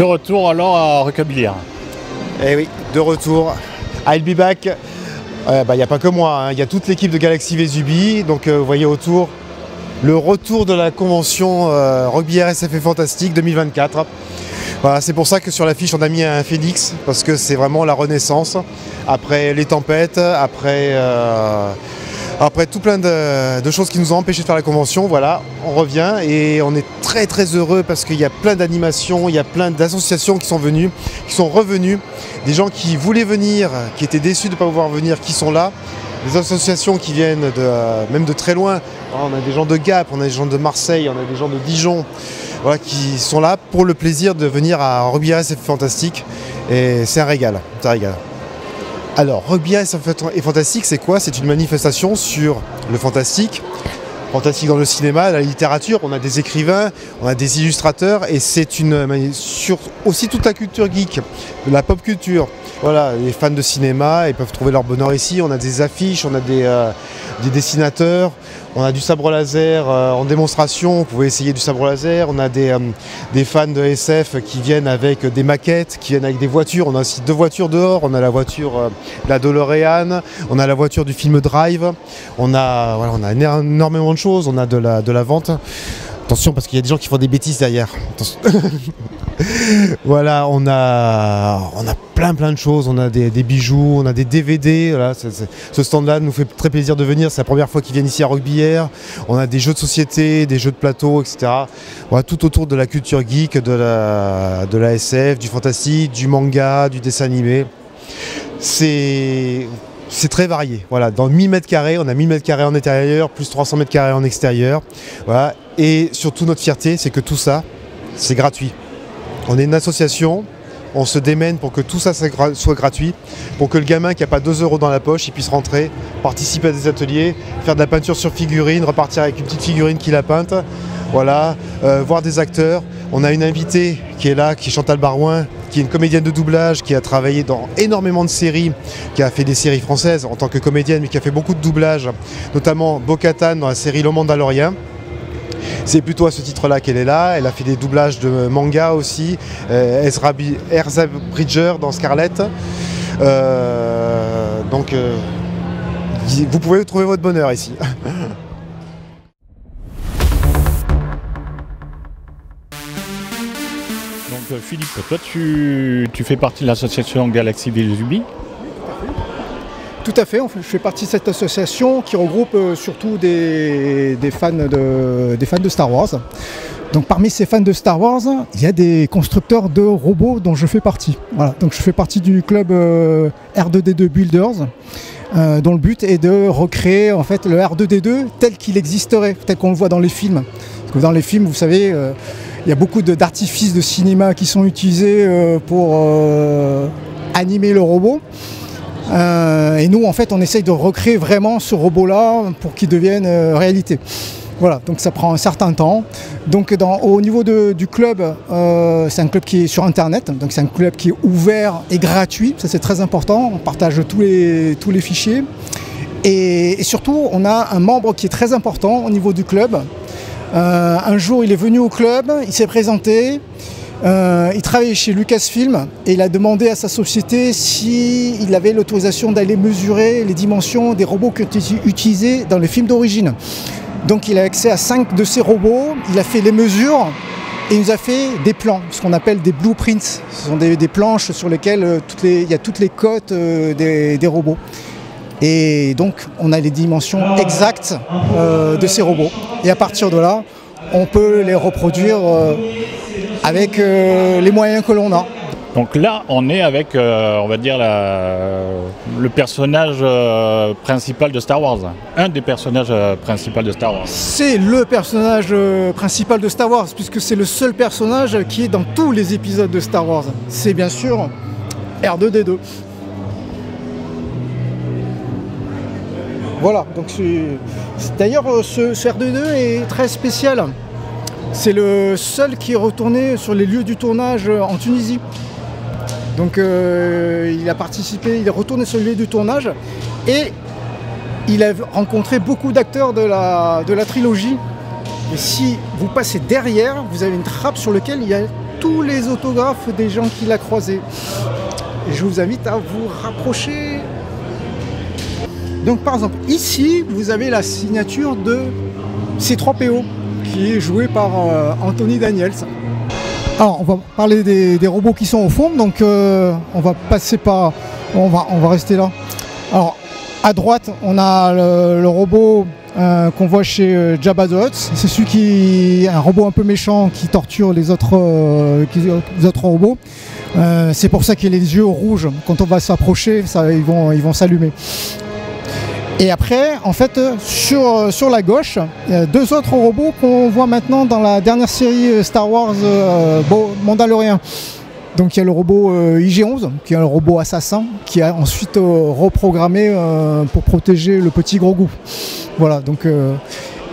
retour alors à Roquebillière. Eh oui, de retour. I'll be back. Il n'y a pas que moi, il y a toute l'équipe de Galaxy Vésubie. Donc vous voyez autour le retour de la convention Roquebillière SFF Fantastique 2024. Voilà, c'est pour ça que sur l'affiche on a mis un phénix, parce que c'est vraiment la renaissance. Après les tempêtes, après tout plein de choses qui nous ont empêché de faire la convention, voilà, on revient et on est très très heureux parce qu'il y a plein d'animations, il y a plein d'associations qui sont venues, qui sont revenues, des gens qui voulaient venir, qui étaient déçus de ne pas pouvoir venir, qui sont là, des associations qui viennent même de très loin. On a des gens de Gap, on a des gens de Marseille, on a des gens de Dijon, voilà, qui sont là pour le plaisir de venir à Roquebillière SFF Fantastique et c'est un régal, c'est un régal. Alors, Roquebillière SFF Fantastique, c'est quoi? C'est une manifestation sur le fantastique. Fantastique dans le cinéma, la littérature, on a des écrivains, on a des illustrateurs et c'est sur aussi toute la culture geek, de la pop culture. Voilà, les fans de cinéma, ils peuvent trouver leur bonheur ici. On a des affiches, on a des dessinateurs, on a du sabre laser en démonstration, vous pouvez essayer du sabre laser. On a des fans de SF qui viennent avec des maquettes, qui viennent avec des voitures. On a aussi 2 voitures dehors, on a la voiture de la DeLorean, on a la voiture du film Drive, on a énormément de choses, on a de la vente. Attention parce qu'il y a des gens qui font des bêtises derrière. Voilà, on a plein de choses, on a des bijoux, on a des DVD. Voilà, ce stand-là nous fait très plaisir de venir, c'est la première fois qu'ils viennent ici à Roquebillière. On a des jeux de société, des jeux de plateau, etc. Voilà, tout autour de la culture geek, de la SF, du fantastique, du manga, du dessin animé. C'est très varié. Voilà, dans 1000 m², on a 1000 m² en intérieur, plus 300 m² en extérieur. Voilà. Et surtout, notre fierté, c'est que tout ça, c'est gratuit. On est une association, on se démène pour que tout ça soit gratuit, pour que le gamin qui n'a pas 2 € dans la poche, il puisse rentrer, participer à des ateliers, faire de la peinture sur figurine, repartir avec une petite figurine qu'il a peinte. Voilà, voir des acteurs. On a une invitée qui est là, qui est Chantal Barouin, qui est une comédienne de doublage, qui a travaillé dans énormément de séries, qui a fait des séries françaises en tant que comédienne, mais qui a fait beaucoup de doublage, notamment Bo-Katan dans la série Le Mandalorien. C'est plutôt à ce titre-là qu'elle est là. Elle a fait des doublages de manga aussi, Erza Bridger dans Scarlett. Donc vous pouvez trouver votre bonheur ici. Donc Philippe, toi tu fais partie de l'association Galaxy Vésubie. Tout à fait, je fais partie de cette association qui regroupe surtout des fans de Star Wars. Donc parmi ces fans de Star Wars, il y a des constructeurs de robots dont je fais partie. Voilà, donc je fais partie du club R2D2 Builders, dont le but est de recréer en fait le R2D2 tel qu'il existerait, tel qu'on le voit dans les films. Parce que dans les films, vous savez, il y a beaucoup d'artifices de cinéma qui sont utilisés pour animer le robot. Et nous, en fait, on essaye de recréer vraiment ce robot-là pour qu'il devienne réalité. Voilà, donc ça prend un certain temps. Donc au niveau du club, c'est un club qui est sur Internet, donc c'est un club qui est ouvert et gratuit, ça c'est très important, on partage tous les fichiers. Et surtout, on a un membre qui est très important au niveau du club. Un jour, il est venu au club, il s'est présenté. Il travaillait chez Lucasfilm et il a demandé à sa société s'il avait l'autorisation d'aller mesurer les dimensions des robots qui ont été utilisés dans les films d'origine. Donc il a accès à 5 de ces robots, il a fait les mesures et il nous a fait des plans, ce qu'on appelle des blueprints. Ce sont des planches sur lesquelles il y a toutes les cotes des robots. Et donc on a les dimensions exactes de ces robots. Et à partir de là, on peut les reproduire avec les moyens que l'on a. Donc là, on est avec, on va dire, le personnage principal de Star Wars. Un des personnages principaux de Star Wars. C'est le personnage principal de Star Wars, puisque c'est le seul personnage qui est dans tous les épisodes de Star Wars. C'est bien sûr R2D2. Voilà, donc d'ailleurs ce R2D2 est très spécial. C'est le seul qui est retourné sur les lieux du tournage en Tunisie. Donc il a participé, il est retourné sur le lieu du tournage et il a rencontré beaucoup d'acteurs de la trilogie. Et si vous passez derrière, vous avez une trappe sur laquelle il y a tous les autographes des gens qu'il a croisés. Et je vous invite à vous rapprocher. Donc par exemple, ici, vous avez la signature de C3PO, qui est joué par Anthony Daniels. Alors, on va parler des robots qui sont au fond, donc on va passer par... On va rester là. Alors, à droite, on a le robot qu'on voit chez Jabba the Hutt. C'est celui qui est un robot un peu méchant qui torture les autres robots. C'est pour ça qu'il a les yeux rouges. Quand on va s'approcher, ils vont s'allumer. Et après, en fait, sur la gauche, il y a deux autres robots qu'on voit maintenant dans la dernière série Star Wars Mandalorian. Donc il y a le robot IG-11, qui est un robot assassin, qui a ensuite reprogrammé pour protéger le petit Grogu. Voilà, donc...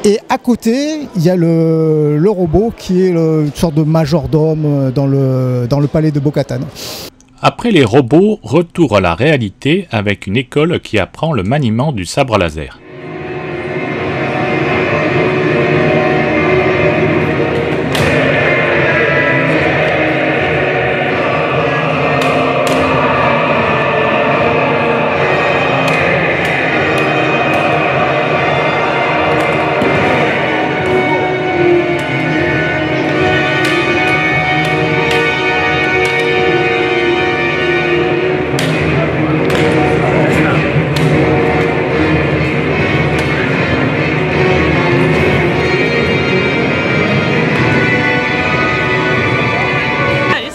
Et à côté, il y a le robot qui est une sorte de majordome dans le palais de Bo-Katan. Après les robots, retour à la réalité avec une école qui apprend le maniement du sabre laser.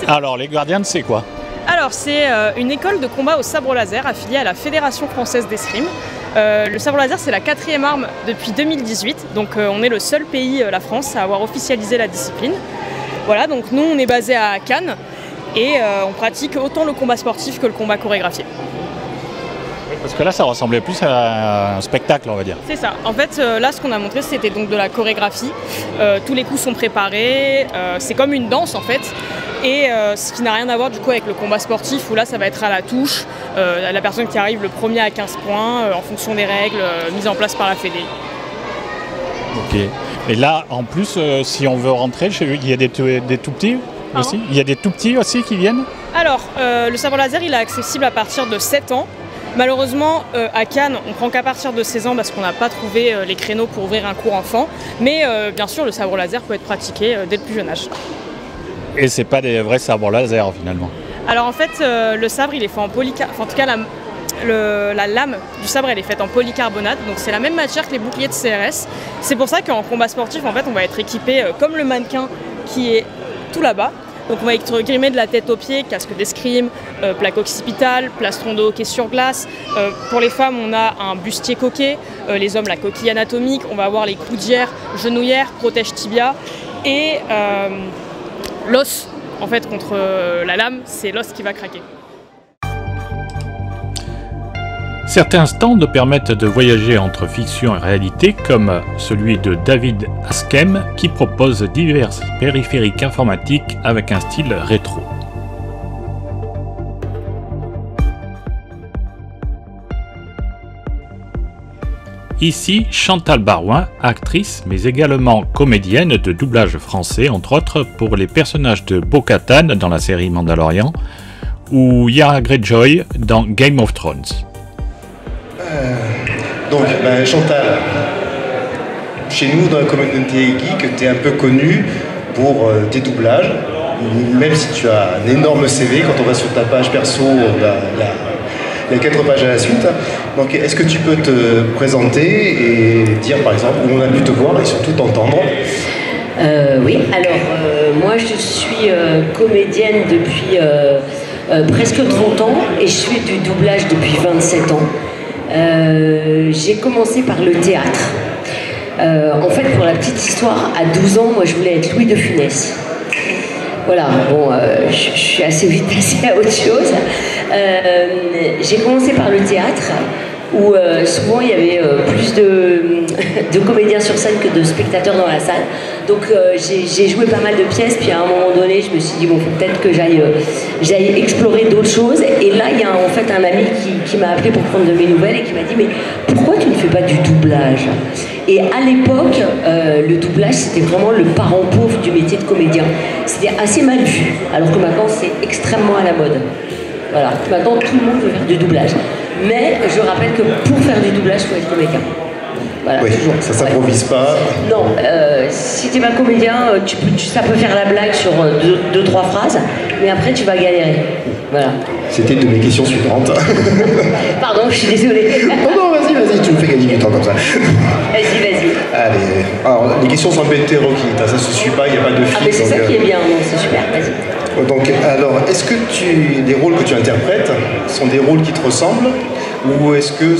Alors, les Guardians, c'est quoi? Alors, c'est une école de combat au sabre laser affiliée à la Fédération française d'escrime. Le sabre laser, c'est la 4e arme depuis 2018, donc on est le seul pays, la France, à avoir officialisé la discipline. Voilà, donc nous, on est basé à Cannes et on pratique autant le combat sportif que le combat chorégraphié. Parce que là, ça ressemblait plus à un spectacle, on va dire. C'est ça. En fait, là, ce qu'on a montré, c'était donc de la chorégraphie. Tous les coups sont préparés. C'est comme une danse, en fait. Et ce qui n'a rien à voir, du coup, avec le combat sportif, où là, ça va être à la touche. La personne qui arrive le premier à 15 points, en fonction des règles mises en place par la Fédé. Ok. Et là, en plus, si on veut rentrer, j'ai vu qu'il y a des tout petits aussi. Il y a des tout petits aussi qui viennent? Alors, le sabre laser, il est accessible à partir de 7 ans. Malheureusement, à Cannes, on prend qu'à partir de 16 ans parce qu'on n'a pas trouvé les créneaux pour ouvrir un cours enfant. Mais bien sûr, le sabre laser peut être pratiqué dès le plus jeune âge. Et c'est pas des vrais sabres laser finalement? Alors en fait, le sabre, il est fait en polycarbonate. Enfin, en tout cas, la lame du sabre, elle est faite en polycarbonate. Donc c'est la même matière que les boucliers de CRS. C'est pour ça qu'en combat sportif, en fait, on va être équipé comme le mannequin qui est tout là-bas. Donc on va être grimé de la tête aux pieds, casque d'escrime, plaque occipitale, plastron de hockey sur glace. Pour les femmes, on a un bustier coquet. Les hommes, la coquille anatomique. On va avoir les coudières, genouillères, protège tibia. Et l'os, en fait, contre la lame, c'est l'os qui va craquer. Certains stands permettent de voyager entre fiction et réalité, comme celui de David Askem, qui propose divers périphériques informatiques avec un style rétro. Ici, Chantal Barouin, actrice, mais également comédienne de doublage français, entre autres pour les personnages de Bo-Katan dans la série Mandalorian, ou Yara Greyjoy dans Game of Thrones. Donc, Chantal, chez nous dans la communauté geek, tu es un peu connue pour tes doublages, même si tu as un énorme CV. Quand on va sur ta page perso, il y a 4 pages à la suite. Donc, est-ce que tu peux te présenter et dire par exemple où on a pu te voir et surtout t'entendre? Oui, alors moi je suis comédienne depuis presque 30 ans et je fais du doublage depuis 27 ans. J'ai commencé par le théâtre. En fait, pour la petite histoire, à 12 ans, moi je voulais être Louis de Funès. Voilà, bon, je suis assez vite passée à autre chose. J'ai commencé par le théâtre, où souvent il y avait plus de comédiens sur scène que de spectateurs dans la salle. Donc j'ai joué pas mal de pièces, puis à un moment donné, je me suis dit, bon, faut peut-être que j'aille explorer d'autres choses. Et là, il y a en fait un ami qui m'a appelé pour prendre de mes nouvelles et qui m'a dit, mais pourquoi tu ne fais pas du doublage? Et à l'époque, le doublage, c'était vraiment le parent pauvre du métier de comédien. C'était assez mal vu, alors que maintenant, c'est extrêmement à la mode. Voilà, maintenant, tout le monde veut faire du doublage. Mais je rappelle que pour faire du doublage, il faut être comédien. Voilà, Oui, toujours. ça s'improvise pas. Non, si tu n'es pas comédien, ça peut faire la blague sur 2-3 phrases, mais après tu vas galérer. Voilà. C'était une de mes questions suivantes. Pardon, je suis désolée. Non, vas-y, tu me fais gagner du temps comme ça. Vas-y. Allez, alors les questions sont un peu hétéroclites, hein, ça se suit pas, il n'y a pas de fil. Ah mais c'est ça qui est bien, non, c'est super, vas-y. Donc, alors, est-ce que les rôles que tu interprètes sont des rôles qui te ressemblent ou est-ce que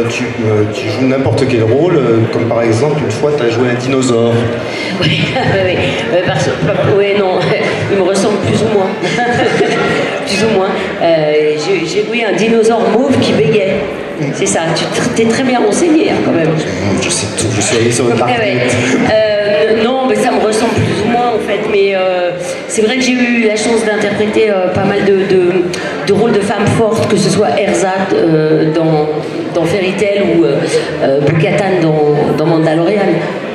tu joues n'importe quel rôle, comme par exemple une fois tu as joué un dinosaure? Oui, oui, non, il me ressemble plus ou moins. Plus ou moins. J'ai joué un dinosaure mauve qui bégayait. C'est ça, tu t'es très bien renseigné hein, quand même. Je sais tout, je suis allé sur le parc. Non, mais ça me ressemble plus ou moins en fait. Mais c'est vrai que j'ai eu la chance d'interpréter pas mal de rôles de femmes fortes, que ce soit Erzat dans Fairy Tail ou Bo-Katan dans Mandalorian.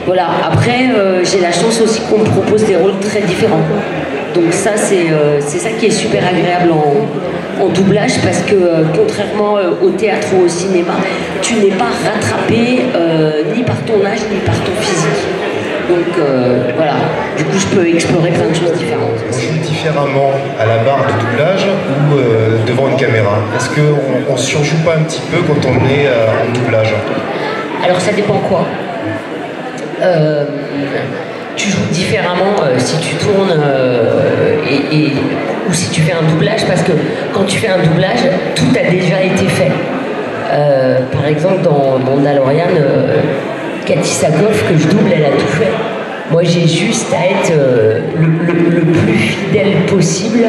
Voilà. Après, j'ai la chance aussi qu'on me propose des rôles très différents. Donc ça, c'est ça qui est super agréable en doublage parce que contrairement au théâtre ou au cinéma, tu n'es pas rattrapé ni par ton âge ni par ton physique. Donc voilà, du coup je peux explorer plein de choses différentes. On joue différemment à la barre de doublage ou devant une caméra? Est-ce qu'on ne surjoue pas un petit peu quand on est en doublage? Alors ça dépend quoi. Tu joues différemment si tu tournes ou si tu fais un doublage, parce que quand tu fais un doublage, tout a déjà été fait. Par exemple, dans Mandalorian, Katee Sackhoff, que je double, elle a tout fait. Moi, j'ai juste à être le plus fidèle possible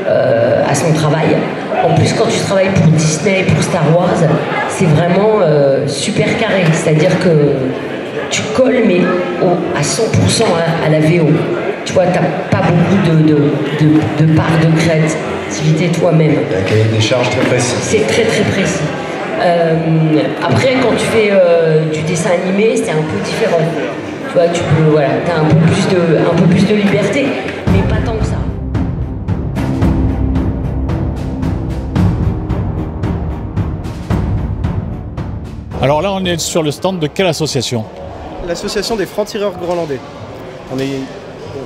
à son travail. En plus, quand tu travailles pour Disney et pour Star Wars, c'est vraiment super carré. C'est-à-dire que tu colles, mais à 100% à la VO. Tu vois, tu n'as pas beaucoup de part de créativité toi-même. Il y a un cahier des charges très précis. C'est très très précis. Après, quand tu fais du dessin animé, c'est un peu différent. Tu vois, t'as un peu plus de liberté, mais pas tant que ça. Alors là, on est sur le stand de quelle association? L'association des francs-tireurs groenlandais.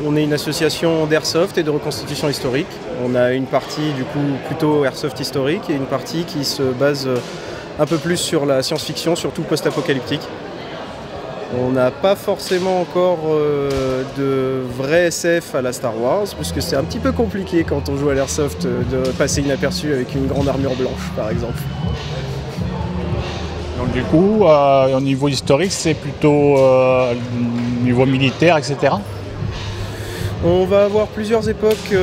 On est une association d'airsoft et de reconstitution historique. On a une partie du coup plutôt airsoft historique et une partie qui se base un peu plus sur la science-fiction, surtout post-apocalyptique. On n'a pas forcément encore de vrai SF à la Star Wars, puisque c'est un petit peu compliqué quand on joue à l'airsoft de passer inaperçu avec une grande armure blanche par exemple. Donc du coup, au niveau historique, c'est plutôt niveau militaire, etc. On va avoir plusieurs époques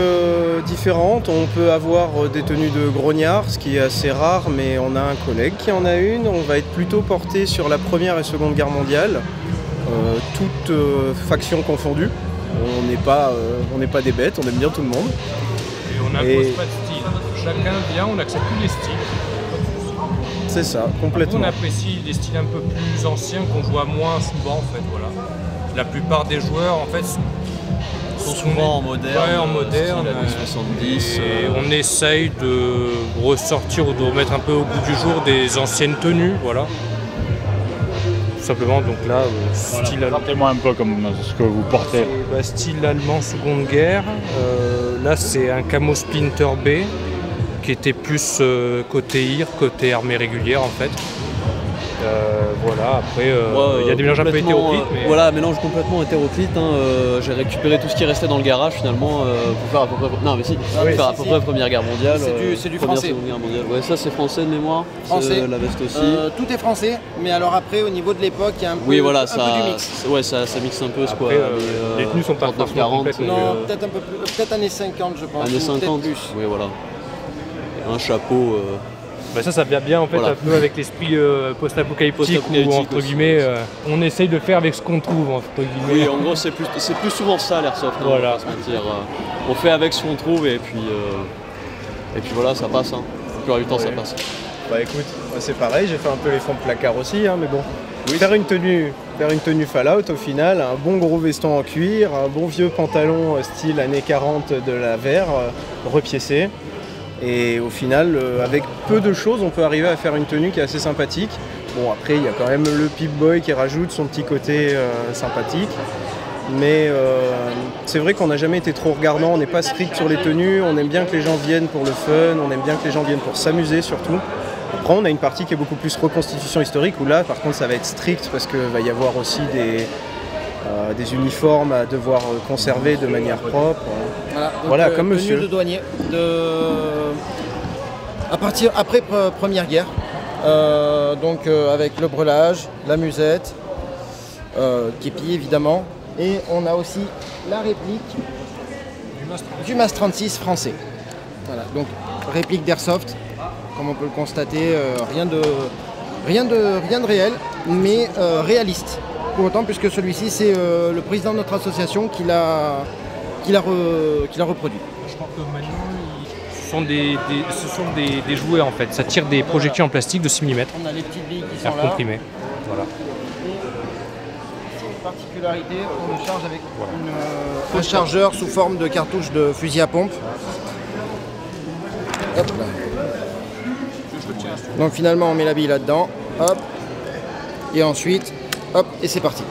différentes. On peut avoir des tenues de grognards, ce qui est assez rare, mais on a un collègue qui en a une. On va être plutôt porté sur la Première et Seconde Guerre mondiale, toutes factions confondues. On n'est pas des bêtes, on aime bien tout le monde. Et on n'impose pas de style. Chacun vient, on accepte tous les styles. C'est ça, complètement. On apprécie des styles un peu plus anciens qu'on voit moins souvent en fait, voilà. La plupart des joueurs en fait sont souvent en moderne. Ouais, en moderne. 70. Et on essaye de ressortir ou de remettre un peu au goût du jour des anciennes tenues, voilà. Tout simplement, donc là, style allemand. Rappelez-moi un peu comme ce que vous portez. Style allemand Seconde Guerre. Là, c'est un camo Splinter B, qui était plus côté IR, côté armée régulière en fait. Voilà, après il y a des mélanges un peu hétéroclites. Mais... Voilà, mélange complètement hétéroclite. Hein, j'ai récupéré tout ce qui restait dans le garage finalement pour faire à peu près. Non, mais si, faire à peu près Première Guerre mondiale. C'est du Première, français. Seconde Guerre mondiale. Ouais, ça c'est français de mémoire. Français. La veste aussi. Tout est français, mais alors après au niveau de l'époque, il y a un peu, oui, voilà, un peu du mix. Ouais, ça mixe un peu, après, quoi. Les tenues sont pas 40. Non, peut-être un peu plus, peut-être années 50, je pense. Années 50. Plus. Oui, voilà. Un chapeau. Bah ça vient bien en fait un peu avec l'esprit post-apocalyptique où entre guillemets on essaye de faire avec ce qu'on trouve entre guillemets. Oui, en gros c'est plus souvent ça l'airsoft, hein, voilà. On va pas se mentir. On fait avec ce qu'on trouve et puis voilà, ça passe. Hein. La plupart du temps ça passe. Bah écoute, moi c'est pareil, j'ai fait un peu les fonds de placard aussi, hein, mais bon. Oui. Faire une tenue Fallout au final, un bon gros veston en cuir, un bon vieux pantalon style années 40 de la Verre, repiécé. Et au final, avec peu de choses, on peut arriver à faire une tenue qui est assez sympathique. Bon, après, il y a quand même le Pip-Boy qui rajoute son petit côté sympathique. Mais c'est vrai qu'on n'a jamais été trop regardant, on n'est pas strict sur les tenues, on aime bien que les gens viennent pour le fun, on aime bien que les gens viennent pour s'amuser surtout. Après, on a une partie qui est beaucoup plus reconstitution historique, où là, par contre, ça va être strict parce qu'il va y avoir aussi des uniformes à devoir conserver de manière propre. Voilà, comme monsieur. De douanier, après Première Guerre, avec le brelage, la musette, képi évidemment, et on a aussi la réplique du MAS 36 français. Voilà, donc réplique d'Airsoft, comme on peut le constater, rien de réel, mais réaliste. Pour autant, puisque celui-ci, c'est le président de notre association qui l'a reproduit. Je crois que maintenant, ce sont des jouets en fait. Ça tire des projectiles en plastique de 6 mm. On a les petites billes qui sont là. Comprimées. Voilà. C'est une particularité, on le charge avec un chargeur sous forme de cartouche de fusil à pompe. Hop là. Donc finalement, on met la bille là-dedans. Hop. Et ensuite, hop, et c'est parti.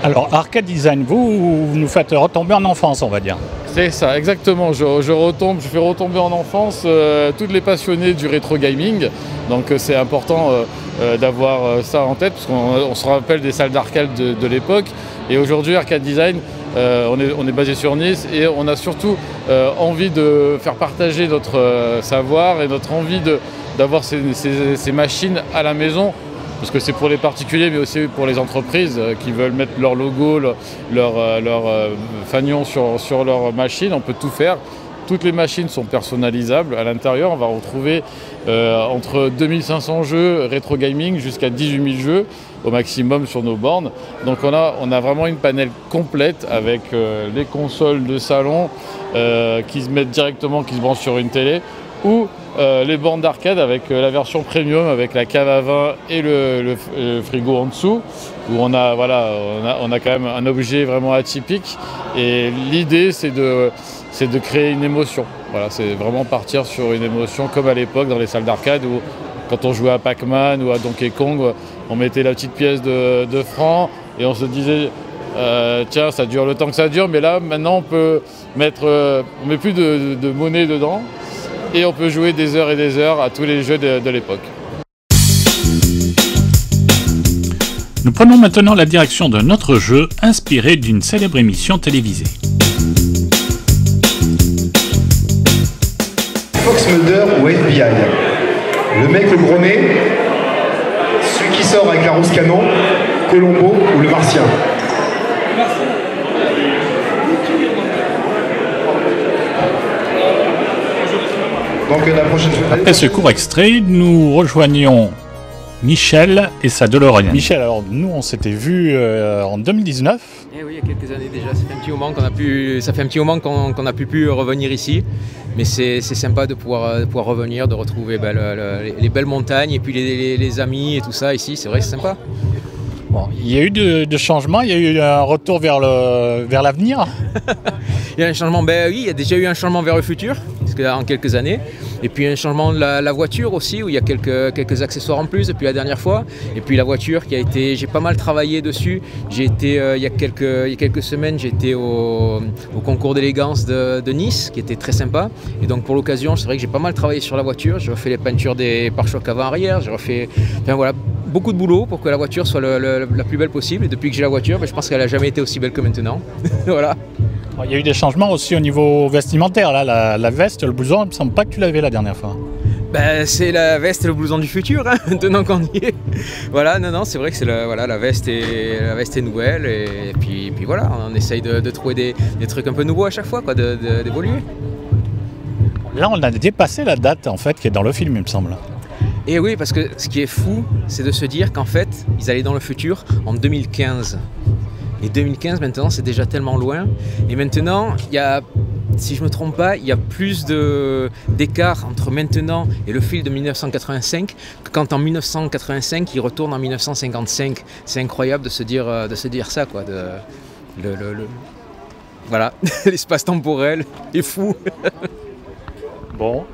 Alors, Arcade Design, vous nous faites retomber en enfance, on va dire. C'est ça, exactement. Je fais retomber en enfance tous les passionnés du rétro gaming. Donc c'est important d'avoir ça en tête, parce qu'on se rappelle des salles d'arcade de l'époque. Et aujourd'hui, Arcade Design, on est basé sur Nice, et on a surtout envie de faire partager notre savoir et notre envie d'avoir ces machines à la maison. Parce que c'est pour les particuliers, mais aussi pour les entreprises qui veulent mettre leur logo, leur fanion sur leur machine. On peut tout faire. Toutes les machines sont personnalisables. À l'intérieur, on va retrouver entre 2500 jeux rétro gaming jusqu'à 18 000 jeux au maximum sur nos bornes. Donc on a vraiment une panel complète avec les consoles de salon qui se mettent directement, qui se branchent sur une télé, ou les bornes d'arcade avec la version premium avec la cave à vin et le frigo en dessous, où on a quand même un objet vraiment atypique. Et l'idée, c'est de créer une émotion. Voilà, c'est vraiment partir sur une émotion comme à l'époque dans les salles d'arcade où quand on jouait à Pac-Man ou à Donkey Kong, on mettait la petite pièce de francs et on se disait tiens, ça dure le temps que ça dure, mais là maintenant on met plus de monnaie dedans. Et on peut jouer des heures et des heures à tous les jeux de l'époque. Nous prenons maintenant la direction d'un autre jeu inspiré d'une célèbre émission télévisée. Fox Mulder ou FBI. Le mec au gros nez, celui qui sort avec la rousse canon, Colombo ou le Martien. Donc la prochaine fois. Après ce court extrait, nous rejoignons Michel et sa DeLorean. Michel, alors nous on s'était vus en 2019. Eh oui, il y a quelques années déjà. Ça fait un petit moment qu'on n'a plus pu revenir ici. Mais c'est sympa de pouvoir revenir, de retrouver les belles montagnes et puis les amis et tout ça ici. C'est vrai que c'est sympa. Bon, il y a eu de changements, il y a eu un retour vers l'avenir. Il y a un changement, oui, il y a déjà eu un changement vers le futur, en quelques années. Et puis un changement de la voiture aussi, où il y a quelques accessoires en plus depuis la dernière fois. Et puis la voiture qui a été, j'ai pas mal travaillé dessus. J'ai été, il y a quelques semaines, j'étais au concours d'élégance de Nice, qui était très sympa. Et donc pour l'occasion, c'est vrai que j'ai pas mal travaillé sur la voiture. J'ai refait les peintures des pare-chocs avant-arrière, j'ai refait, voilà, beaucoup de boulot pour que la voiture soit la plus belle possible. Et depuis que j'ai la voiture, je pense qu'elle n'a jamais été aussi belle que maintenant. Voilà. Il y a eu des changements aussi au niveau vestimentaire. Là, la veste, le blouson, il ne me semble pas que tu l'avais la dernière fois. C'est la veste et le blouson du futur, hein, maintenant qu'on y est. Voilà, non, c'est vrai que c'est la veste est nouvelle. Et puis voilà, on essaye de trouver des trucs un peu nouveaux à chaque fois, d'évoluer. Là, on a dépassé la date en fait qui est dans le film, il me semble. Et oui, parce que ce qui est fou, c'est de se dire qu'en fait, ils allaient dans le futur en 2015. Et 2015 maintenant c'est déjà tellement loin. Et maintenant il y a, si je ne me trompe pas, il y a plus d'écart entre maintenant et le film de 1985 que quand en 1985 il retourne en 1955. C'est incroyable de se dire ça quoi. Voilà, l'espace temporel est fou. Bon,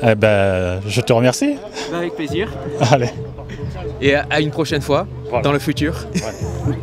eh ben, je te remercie. Avec plaisir. Allez. Et à une prochaine fois, voilà. Dans le futur. Ouais.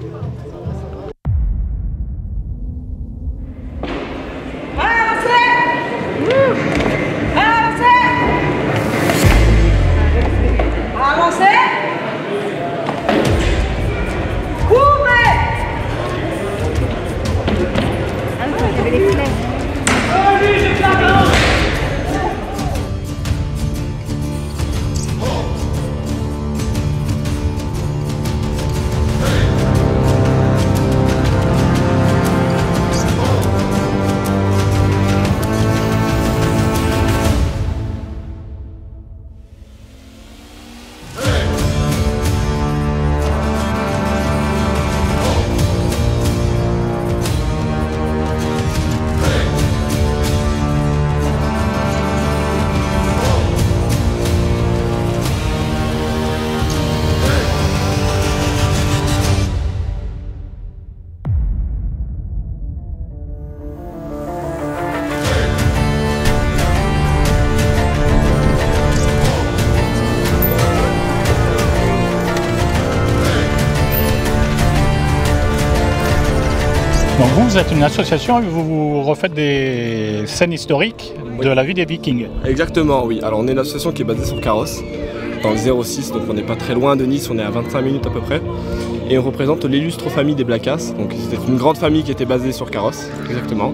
Donc vous êtes une association et vous refaites des scènes historiques de la vie des Vikings. Exactement, oui. Alors on est une association qui est basée sur Carrosse, dans le 06, donc on n'est pas très loin de Nice, on est à 25 minutes à peu près. Et on représente l'illustre famille des Blacas. Donc c'était une grande famille qui était basée sur Carrosse, exactement.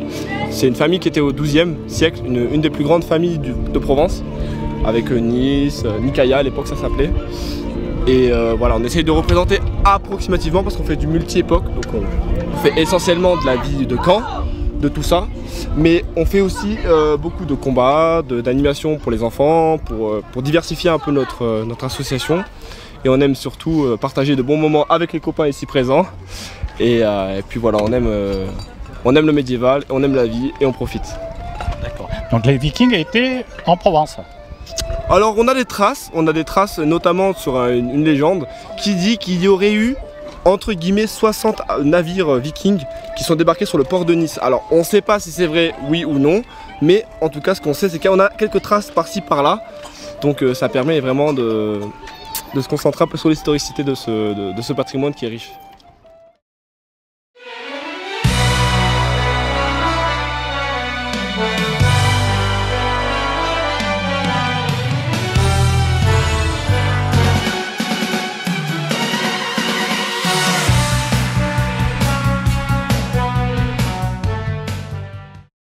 C'est une famille qui était au XIIe siècle, une des plus grandes familles de Provence, avec Nice, Nicaïa à l'époque ça s'appelait. Et voilà, on essaye de représenter approximativement parce qu'on fait du multi-époque, donc on fait essentiellement de la vie de camp, de tout ça, mais on fait aussi beaucoup de combats, d'animations pour les enfants, pour diversifier un peu notre association. Et on aime surtout partager de bons moments avec les copains ici présents. Et puis voilà, on aime le médiéval, on aime la vie et on profite. D'accord. Donc les Vikings étaient en Provence. Alors on a des traces notamment sur une légende qui dit qu'il y aurait eu entre guillemets 60 navires vikings qui sont débarqués sur le port de Nice. Alors on ne sait pas si c'est vrai, oui ou non, mais en tout cas ce qu'on sait c'est qu'on a quelques traces par-ci par-là, donc ça permet vraiment de se concentrer un peu sur l'historicité de ce patrimoine qui est riche.